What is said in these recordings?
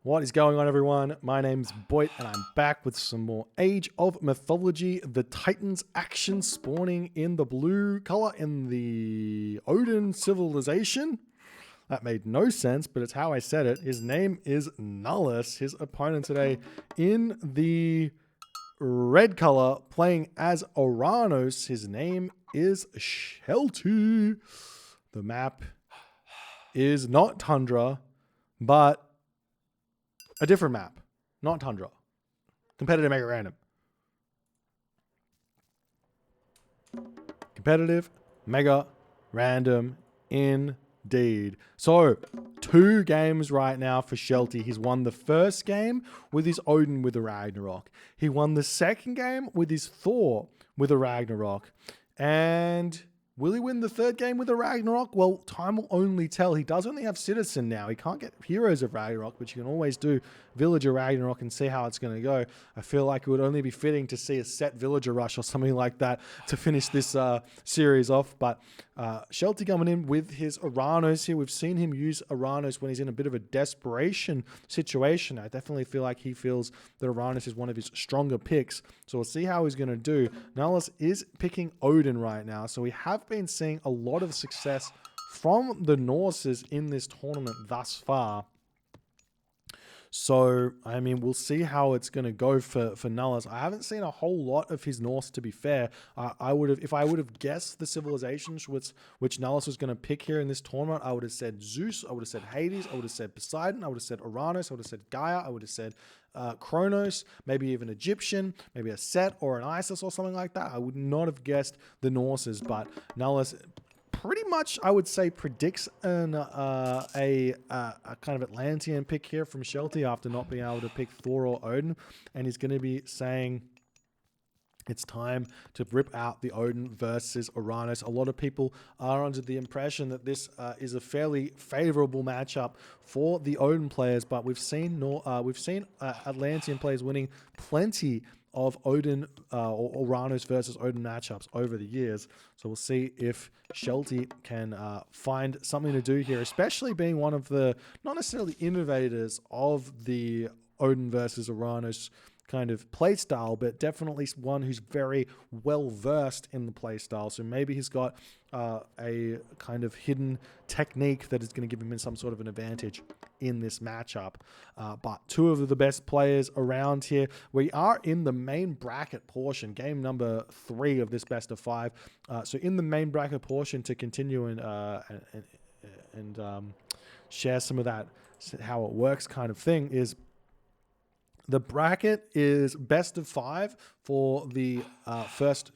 What is going on, everyone? My name's Boit, and I'm back with some more Age of Mythology. The Titans action spawning in the blue color in the Odin civilization. That made no sense, but it's how I said it. His name is Nullus. His opponent today in the red color, playing as Oranos. His name is Shelty. The map is not Tundra, but a different map, not Tundra. Competitive Mega Random. Competitive Mega Random indeed. So, 2 games right now for Shelty. He's won the first game with his Odin with a Ragnarok. He won the second game with his Thor with a Ragnarok. And will he win the third game with a Ragnarok? Well, time will only tell. He does only have Citizen now. He can't get Heroes of Ragnarok, but you can always do Villager Ragnarok and see how it's going to go. I feel like it would only be fitting to see a set Villager Rush or something like that to finish this series off. But Shelty coming in with his Oranos here. We've seen him use Oranos when he's in a bit of a desperation situation. I definitely feel like he feels that Oranos is one of his stronger picks. So we'll see how he's going to do. Nullus is picking Odin right now. So we have been seeing a lot of success from the Norses in this tournament thus far. So, I mean, we'll see how it's going to go for Nullus. I haven't seen a whole lot of his Norse, to be fair. If I would have guessed the civilizations which Nullus was going to pick here in this tournament, I would have said Zeus, I would have said Hades, I would have said Poseidon, I would have said Oranos, I would have said Gaia, I would have said Kronos, maybe even Egyptian, maybe a Set or an Isis or something like that. I would not have guessed the Norses, but Nullus pretty much, I would say, predicts a kind of Atlantean pick here from Shelty after not being able to pick Thor or Odin. And he's going to be saying it's time to rip out the Odin versus Oranos. A lot of people are under the impression that this is a fairly favorable matchup for the Odin players, but we've seen Atlantean players winning plenty of Odin or Oranos versus Odin matchups over the years. So we'll see if Shelty can find something to do here, especially being one of the, not necessarily innovators of the Odin versus Oranos kind of playstyle, but definitely one who's very well versed in the playstyle. So maybe he's got a kind of hidden technique that is going to give him some sort of an advantage in this matchup. But 2 of the best players around here. We are in the main bracket portion, game number 3 of this best of 5. So in the main bracket portion, to continue and share some of that, how it works kind of thing, is the bracket is best of 5 for the first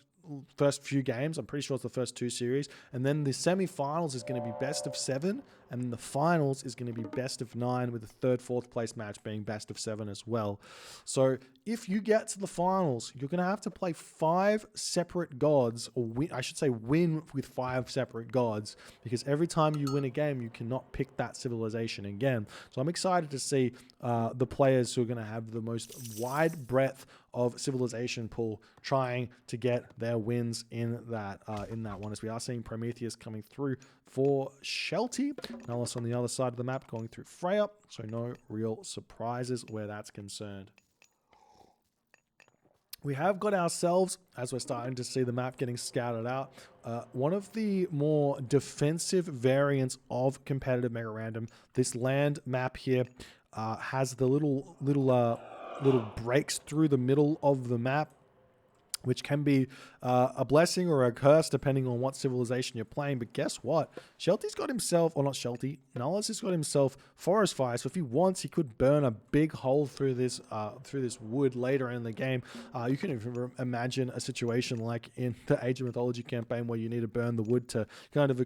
few games. I'm pretty sure it's the first 2 series. And then the semi-finals is going to be best of 7. And then the finals is going to be best of 9, with the 3rd, 4th place match being best of 7 as well. So if you get to the finals, you're going to have to play 5 separate gods, or win with 5 separate gods, because every time you win a game, you cannot pick that civilization again. So I'm excited to see the players who are going to have the most wide breadth of civilization pool trying to get their wins in that one, as we are seeing Prometheus coming through for Shelty. Nullus on the other side of the map going through Freya, so no real surprises where that's concerned. We have got ourselves, as we're starting to see the map getting scouted out, one of the more defensive variants of competitive Mega Random. This land map here has the little breaks through the middle of the map, which can be a blessing or a curse depending on what civilization you're playing. But guess what? Shelty's got himself, or not Shelty, Nullus has got himself forest fire. So if he wants, he could burn a big hole through this wood later in the game. You can even imagine a situation like in the Age of Mythology campaign where you need to burn the wood to kind of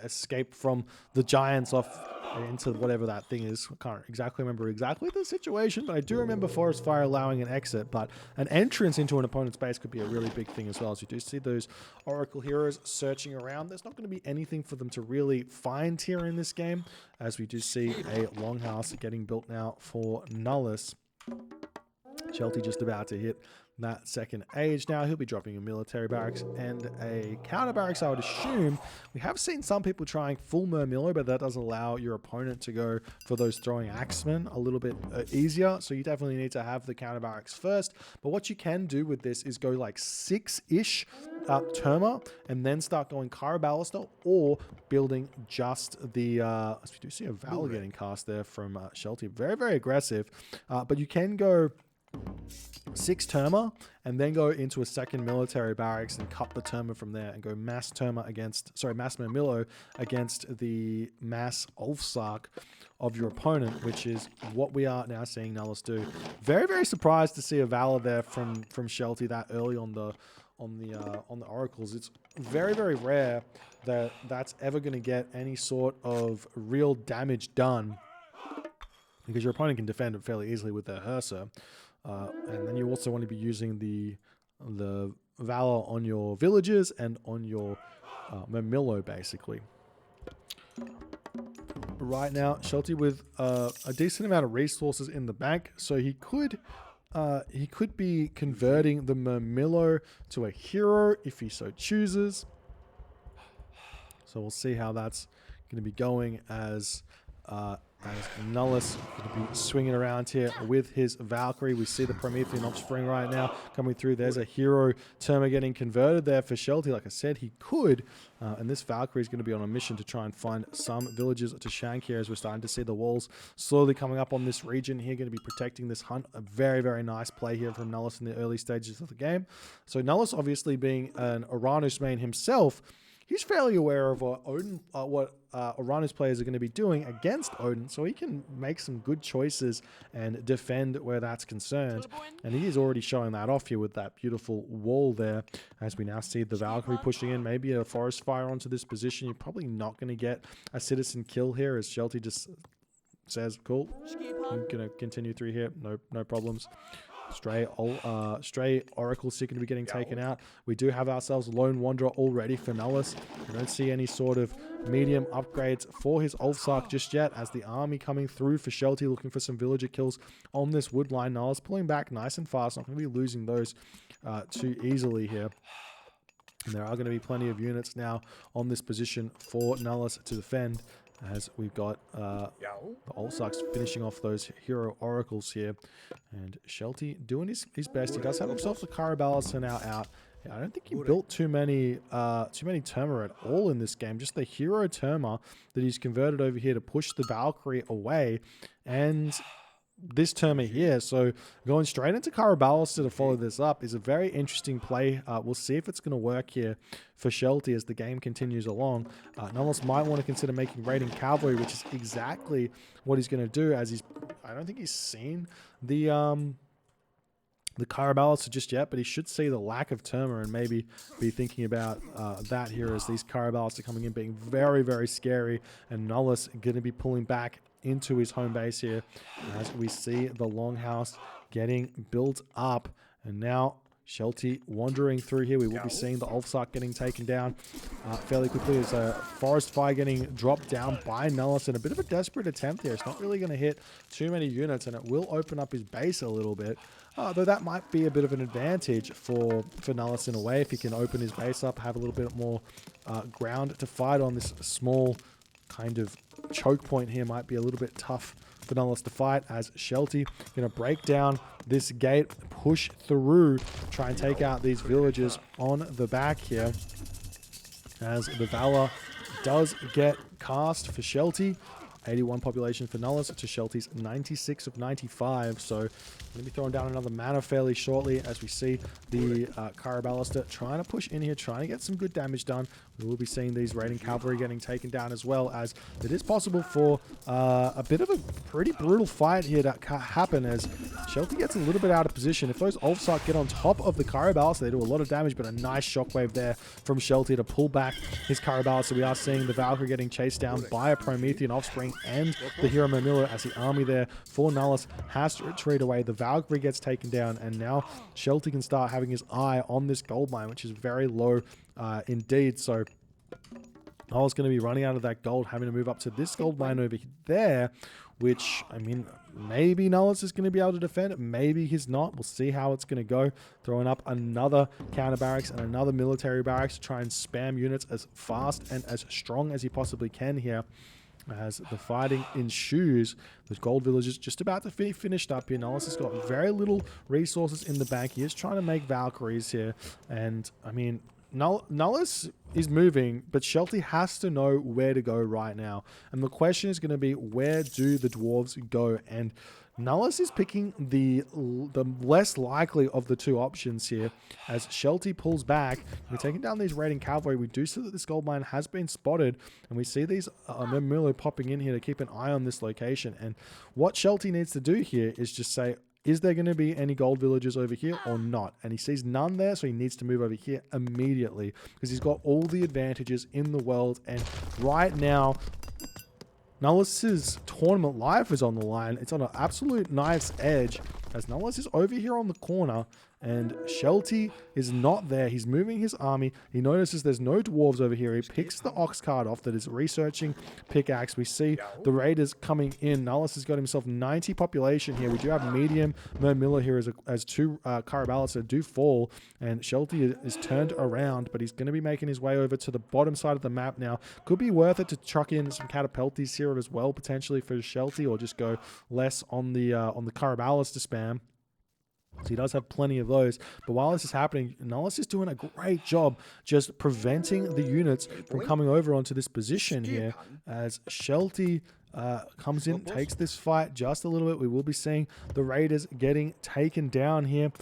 escape from the giants off into whatever that thing is. I can't exactly remember the situation, but I do remember forest fire allowing an exit, but an entrance into an opponent's base could be a really big thing as well. As you do see those Oracle heroes searching around, there's not going to be anything for them to really find here in this game, as we do see a longhouse getting built now for Nullus. Shelty just about to hit that second age now. He'll be dropping a military barracks and a counter barracks, I would assume. We have seen some people trying full Murmillo, but that does allow your opponent to go for those throwing axemen a little bit easier. So you definitely need to have the counter barracks first. But what you can do with this is go like 6-ish Terma and then start going Caraballister, or building just the we do see a Val getting cast there from Shelty. Very, very aggressive. But you can go 6 Terma and then go into a second military barracks and cut the Terma from there and go mass Terma against, sorry, mass Murmillo against the mass Ulfsark of your opponent, which is what we are now seeing Nullus do. Very, very surprised to see a Valor there from Shelty that early on the oracles. It's very, very rare that that's ever going to get any sort of real damage done, because your opponent can defend it fairly easily with their Hersa. And then you also want to be using the Valor on your villages and on your Murmillo, basically. Right now, Shelty with a decent amount of resources in the bank, so he could be converting the Murmillo to a hero if he so chooses. So we'll see how that's going to be going as Nullus going to be swinging around here with his Valkyrie. We see the Promethean offspring right now coming through. There's a hero Terma getting converted there for Shelty. Like I said, he could. And this Valkyrie is going to be on a mission to try and find some villages to shank here, as we're starting to see the walls slowly coming up on this region here, going to be protecting this hunt. A very, very nice play here from Nullus in the early stages of the game. So Nullus, obviously being an Oranos main himself, he's fairly aware of what Oranos players are going to be doing against Odin, so he can make some good choices and defend where that's concerned. And he is already showing that off here with that beautiful wall there, as we now see the Valkyrie pushing in, maybe a forest fire onto this position. You're probably not going to get a citizen kill here, as Shelty just says, cool, I'm going to continue through here, no problems. Stray oracles here going to be getting taken out. We do have ourselves a Lone Wanderer already for Nullus. We don't see any sort of medium upgrades for his Ulfsark just yet, as the army coming through for Shelty, looking for some villager kills on this wood line. Nullus pulling back nice and fast. Not going to be losing those too easily here. And there are going to be plenty of units now on this position for Nullus to defend, as we've got the Ulfsarks finishing off those hero oracles here. And Shelty doing his best. He does have himself the Caraballister now out. Yeah, I don't think he built too many Terma at all in this game. Just the hero Terma that he's converted over here to push the Valkyrie away. And this Terma here, so going straight into Caraballister to follow this up is a very interesting play. We'll see if it's going to work here for Shelty as the game continues along. Nullus might want to consider making raiding cavalry, which is exactly what he's going to do, as I don't think he's seen the Caraballister just yet, but he should see the lack of Terma and maybe be thinking about that here, as these Caraballister coming in being very, very scary, and Nullus going to be pulling back into his home base here, as we see the longhouse getting built up. And now Shelty wandering through here. We will be seeing the Ulfsark getting taken down fairly quickly. There's a forest fire getting dropped down by Nullus in a bit of a desperate attempt here. It's not really going to hit too many units, and it will open up his base a little bit. Though that might be a bit of an advantage for Nullus in a way, if he can open his base up, have a little bit more ground to fight on. This small kind of choke point here might be a little bit tough for Nullus to fight, as Shelty going to break down this gate, push through, try and take out these villagers on the back here, as the Valor does get cast for Shelty. 81 population for Nullus to Shelty's 96 of 95. So I'm going to be throwing down another mana fairly shortly, as we see the Caraballister trying to push in here, trying to get some good damage done. We will be seeing these raiding cavalry getting taken down, as well as it is possible for a bit of a pretty brutal fight here to happen, as Shelty gets a little bit out of position. If those Ulfsark get on top of the Caraballister, they do a lot of damage, but a nice shockwave there from Shelty to pull back his Caraballister. We are seeing the Valkyrie getting chased down by a Promethean offspring and the hero Murmillo, as the army there for Nullus has to retreat away. The Valkyrie gets taken down, and now Shelty can start having his eye on this gold mine, which is very low indeed. So I was going to be running out of that gold, having to move up to this gold mine over there, which, I mean, maybe Nullus is going to be able to defend it. Maybe he's not. We'll see how it's going to go. Throwing up another counter barracks and another military barracks to try and spam units as fast and as strong as he possibly can here. As the fighting ensues, the gold village is just about to be finished up here. Nullus has got very little resources in the bank. He is trying to make Valkyries here. And, I mean, Nullus is moving, but Shelty has to know where to go right now. And the question is going to be, where do the dwarves go? And Nullus is picking the less likely of the two options here. As Shelty pulls back, we're taking down these raiding cavalry. We do see that this gold mine has been spotted, and we see these Murmillo popping in here to keep an eye on this location. And what Shelty needs to do here is just say, is there going to be any gold villages over here or not? And he sees none there, so he needs to move over here immediately because he's got all the advantages in the world. And right now, Nullus's tournament life is on the line. It's on an absolute knife's edge as Nullus is over here on the corner and Shelty is not there. He's moving his army. He notices there's no dwarves over here. He picks the ox cart off that is researching pickaxe. We see the raiders coming in. Nullus has got himself 90 population here. We do have medium Murmillo here as two Caraballas that do fall, and Shelty is turned around, but he's going to be making his way over to the bottom side of the map now. Could be worth it to chuck in some catapulties here as well, potentially for Shelty, or just go less on the Caraballas to spam. So he does have plenty of those. But while this is happening, Nullus is doing a great job just preventing the units from coming over onto this position here. As Shelty comes in, takes this fight just a little bit. We will be seeing the raiders getting taken down here.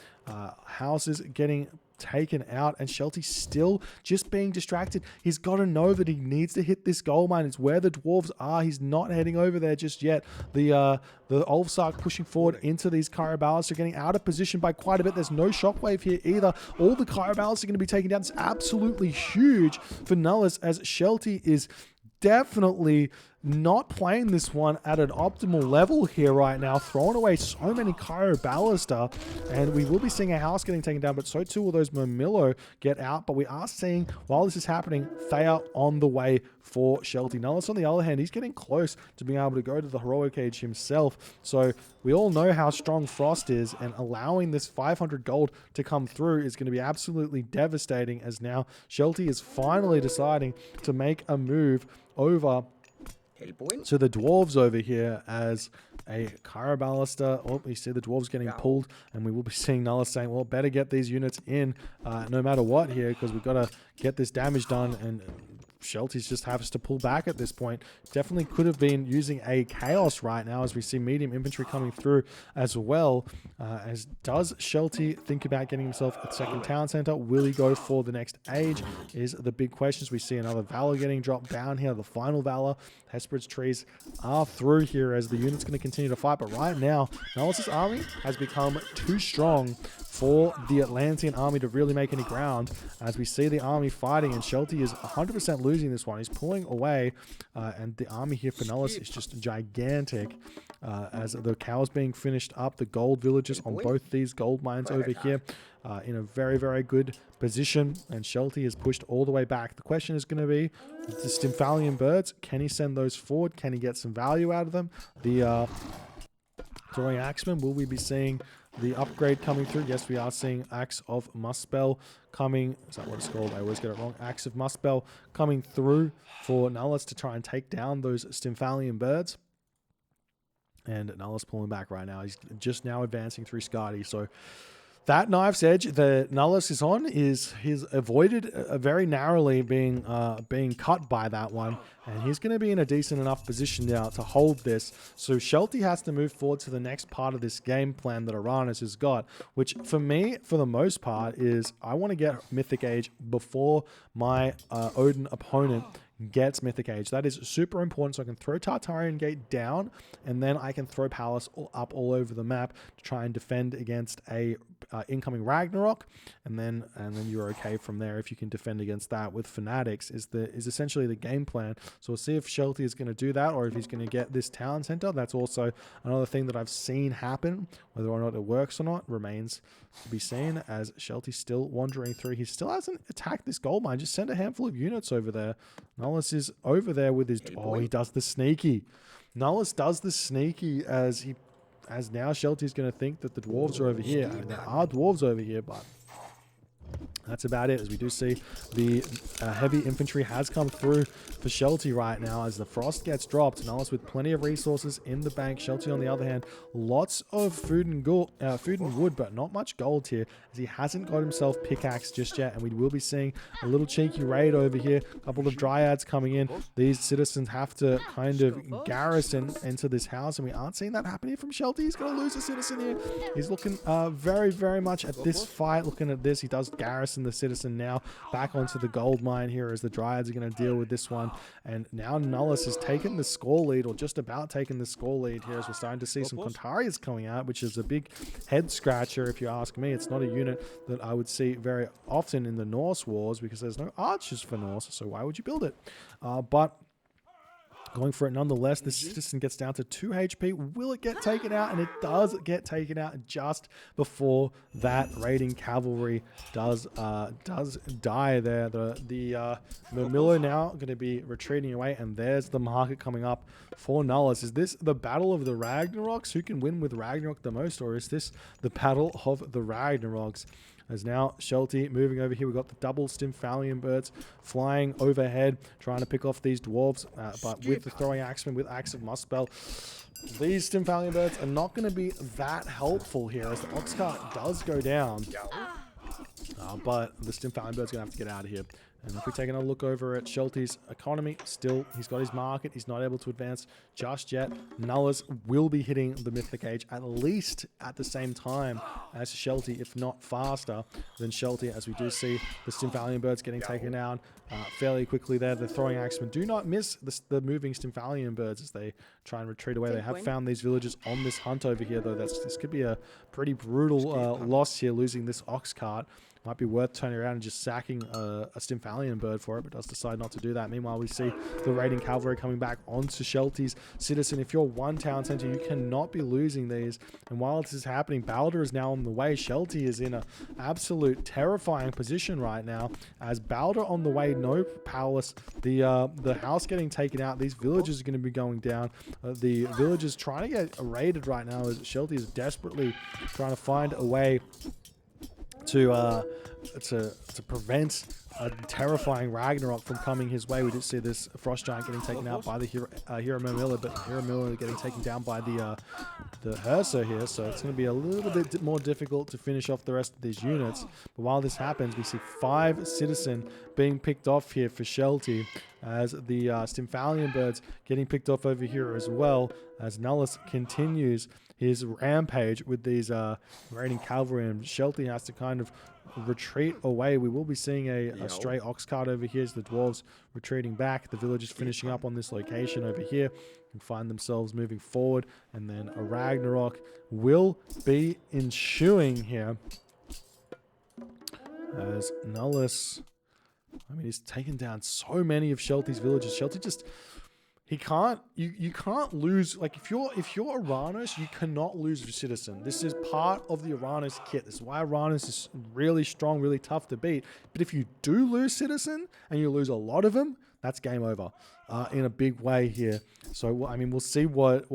Houses getting taken out, and Shelty still just being distracted. He's got to know that he needs to hit this gold mine. It's where the dwarves are. He's not heading over there just yet. The Ulfsark pushing forward into these Caraballas are getting out of position by quite a bit. There's no shockwave here either. All the Caraballas are going to be taken down. It's absolutely huge for Nullus as Shelty is definitely not playing this one at an optimal level here right now, throwing away so many Caraballister, and we will be seeing a house getting taken down, but so too will those Murmillo get out. But we are seeing, while this is happening, they are on the way for Shelty. Nullus, on the other hand, he's getting close to being able to go to the heroic age himself. So we all know how strong Frost is, and allowing this 500 gold to come through is going to be absolutely devastating, as now Shelty is finally deciding to make a move over to the dwarves over here as a Caraballister. Oh, we see the dwarves getting pulled, and we will be seeing Nullus saying, well, better get these units in no matter what here, because we've got to get this damage done. And Shelty just has to pull back at this point. Definitely could have been using a chaos right now, as we see medium infantry coming through as well. As does Shelty think about getting himself a second town center? Will he go for the next age is the big questions. We see another Valor getting dropped down here, the final Valor. Hesperid's trees are through here as the unit's going to continue to fight. But right now, Nullus's army has become too strong for the Atlantean army to really make any ground, as we see the army fighting, and Shelty is 100% losing this one. He's pulling away, and the army here for Nullus is just gigantic, as the cows being finished up, the gold villages on both these gold mines over here in a very, very good position, and Shelty is pushed all the way back. The question is going to be, the Stymphalian birds, can he send those forward? Can he get some value out of them? The throwing axemen, will we be seeing the upgrade coming through? Yes, we are seeing Axe of Muspel coming. Is that what it's called? I always get it wrong. Axe of Muspel coming through for Nullus to try and take down those Stymphalian birds. And Nullus pulling back right now. He's just now advancing through Skadi. So that knife's edge that Nullus is on is he's avoided very narrowly being cut by that one, and he's going to be in a decent enough position now to hold this. So Shelty has to move forward to the next part of this game plan that Oranos has got, which for me, for the most part, is I want to get Mythic Age before my Odin opponent gets Mythic Age. That is super important, so I can throw Tartarian Gate down, and then I can throw Palace up all over the map to try and defend against a incoming Ragnarok, and then you're okay from there if you can defend against that with Fanatics is essentially the game plan. So we'll see if Shelty is going to do that, or if he's going to get this town center. That's also another thing that I've seen happen. Whether or not it works or not remains to be seen, as Shelty's still wandering through. He still hasn't attacked this gold mine. Just send a handful of units over there. Nullus is over there with his... Oh, he does the sneaky. Nullus does the sneaky as now Shelty's going to think that the dwarves are over here. I mean, there are dwarves over here, but that's about it, as we do see the heavy infantry has come through for Shelty right now as the frost gets dropped. Nullus with plenty of resources in the bank. Shelty, on the other hand, lots of food and wood, but not much gold here, as he hasn't got himself pickaxe just yet. And we will be seeing a little cheeky raid over here. A couple of dryads coming in. These citizens have to kind of garrison into this house, and we aren't seeing that happen here from Shelty. He's going to lose a citizen here. He's looking very, very much at this fight. Looking at this, he does garrison the citizen now back onto the gold mine here, as the dryads are going to deal with this one. And now Nullus has taken the score lead, or just about taken the score lead here, as we're starting to see some Contarias coming out, which is a big head scratcher if you ask me. It's not a unit that I would see very often in the Norse wars, because there's no archers for Norse, so why would you build it? But going for it nonetheless. This citizen gets down to 2 HP. Will it get taken out? And it does get taken out just before that raiding cavalry does die there. The Miller now going to be retreating away, and there's the market coming up for Nullus. Is this the battle of the Ragnaroks? Who can win with Ragnarok the most, or is this the battle of the Ragnaroks? As now Shelty moving over here, we've got the double Stymphalian birds flying overhead, trying to pick off these dwarves, but with the throwing axemen, with Axe of Muspel, these Stymphalian birds are not going to be that helpful here, as the ox cart does go down. But the Stymphalian bird's going to have to get out of here. And if we're taking a look over at Shelty's economy, still, he's got his market. He's not able to advance just yet. Nullus will be hitting the Mythic Age at least at the same time as Shelty, if not faster than Shelty, as we do see the Stymphalian birds getting taken out fairly quickly there. The throwing axemen do not miss the moving Stymphalian birds as they try and retreat away. They have found these villagers on this hunt over here, though. This could be a pretty brutal loss here, losing this ox cart. Might be worth turning around and just sacking a Stymphalian bird for it, but does decide not to do that. Meanwhile, we see the raiding cavalry coming back onto Shelty's citizen. If you're one town center, you cannot be losing these. And while this is happening, Balder is now on the way. Shelty is in an absolute terrifying position right now, as Balder on the way, no palace. The house getting taken out. These villagers are going to be going down. The villagers trying to get raided right now, as Shelty is desperately trying to find a way to prevent a terrifying Ragnarok from coming his way. We did see this frost giant getting taken out by the Hero Miller, but Hero Miller getting taken down by the Hersa here, so it's going to be a little bit more difficult to finish off the rest of these units. But while this happens, we see 5 citizen being picked off here for Shelty, as the Stymphalian birds getting picked off over here as well, as Nullus continues his rampage with these raiding cavalry, and Shelty has to kind of retreat away. We will be seeing a stray ox cart over here as the dwarves retreating back. The villagers finishing up on this location over here and find themselves moving forward, and then a Ragnarok will be ensuing here, as Nullus, I mean, he's taken down so many of Shelty's villagers. Shelty just, he can't, you can't lose, like if you're Oranos, you cannot lose your citizen. This is part of the Oranos kit. This is why Oranos is really strong, really tough to beat. But if you do lose citizen, and you lose a lot of them, that's game over in a big way here. So, I mean, we'll see what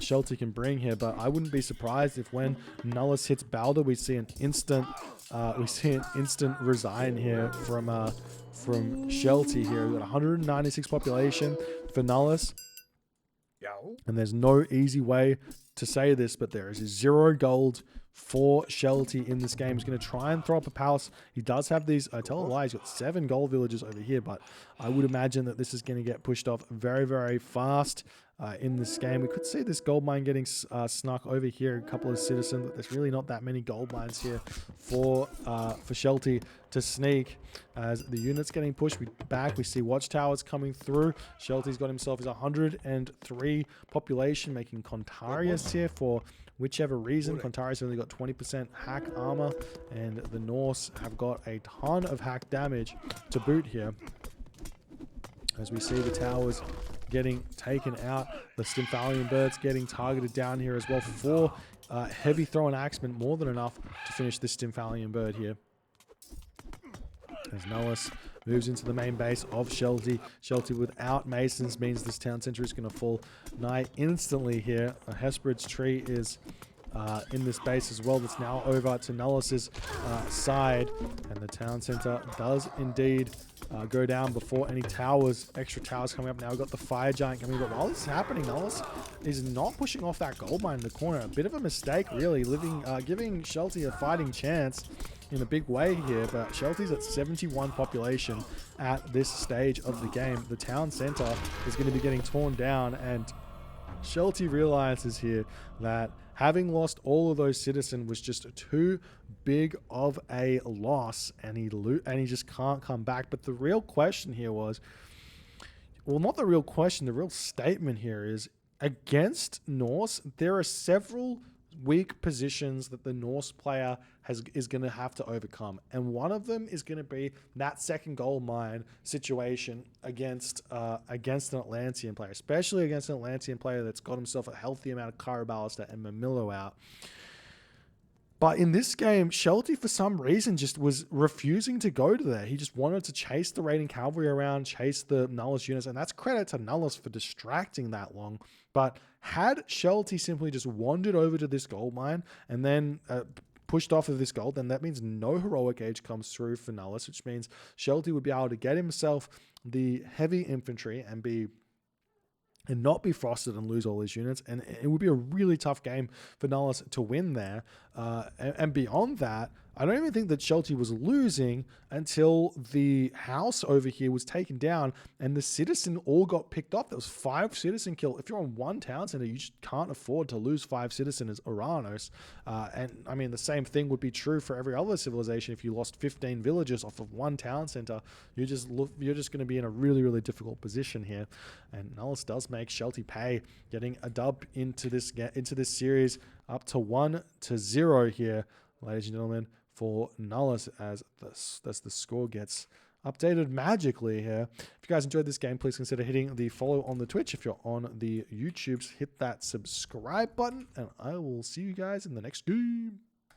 Shelty can bring here, but I wouldn't be surprised if when Nullus hits Balder, we see an instant resign here from Shelty here. We've got 196 population for Nullus, and there's no easy way to say this, but there is 0 gold for Shelty in this game. He's going to try and throw up a palace. He does have these, I tell a lie, he's got 7 gold villages over here, but I would imagine that this is going to get pushed off very, very fast in this game. We could see this gold mine getting snuck over here, a couple of citizens, but there's really not that many gold mines here for Shelty to sneak. As the unit's getting pushed back, we see watchtowers coming through. Shelty's got himself his 103 population, making Contarius here for whichever reason. Contarius only got 20% hack armor, and the Norse have got a ton of hack damage to boot here. As we see the towers getting taken out, the Stymphalian birds getting targeted down here as well. 4 heavy thrown axemen, more than enough to finish this Stymphalian bird here. As Nullus moves into the main base of Shelty. Shelty without masons means this town center is going to fall nigh instantly here. Hesperid's tree is in this base as well. That's now over to Nullus's side, and the town center does indeed go down before any extra towers coming up. Now we've got the fire giant coming, but while this is happening, Nullus is not pushing off that gold mine in the corner. A bit of a mistake, really, giving Shelty a fighting chance in a big way here, but Shelty's at 71 population at this stage of the game. The town center is going to be getting torn down, and Shelty realizes here that having lost all of those citizens was just too big of a loss, and he just can't come back. But the real question here was, well, not the real question, the real statement here is, against Norse, there are several weak positions that the Norse player is going to have to overcome, and one of them is going to be that second gold mine situation against an Atlantean player, especially against an Atlantean player that's got himself a healthy amount of Caraballister and Mamillo out. But in this game, Shelty, for some reason, just was refusing to go to there. He just wanted to chase the raiding cavalry around, chase the Nullus units, and that's credit to Nullus for distracting that long. But had Shelty simply just wandered over to this gold mine and then pushed off of this gold, then that means no heroic age comes through for Nullus, which means Shelty would be able to get himself the heavy infantry and not be frosted and lose all his units, and it would be a really tough game for Nullus to win there. And beyond that, I don't even think that Shelty was losing until the house over here was taken down and the citizen all got picked off. There was 5 citizen kill. If you're on one town center, you just can't afford to lose 5 citizens as Oranos. And I mean, the same thing would be true for every other civilization. If you lost 15 villages off of one town center, you're just going to be in a really, really difficult position here. And Nullus does make Shelty pay, getting a dub into this series, up to 1-0 here, ladies and gentlemen, for Nullus, as the score gets updated magically here. If you guys enjoyed this game, please consider hitting the follow on the Twitch. If you're on the YouTubes, hit that subscribe button, and I will see you guys in the next game.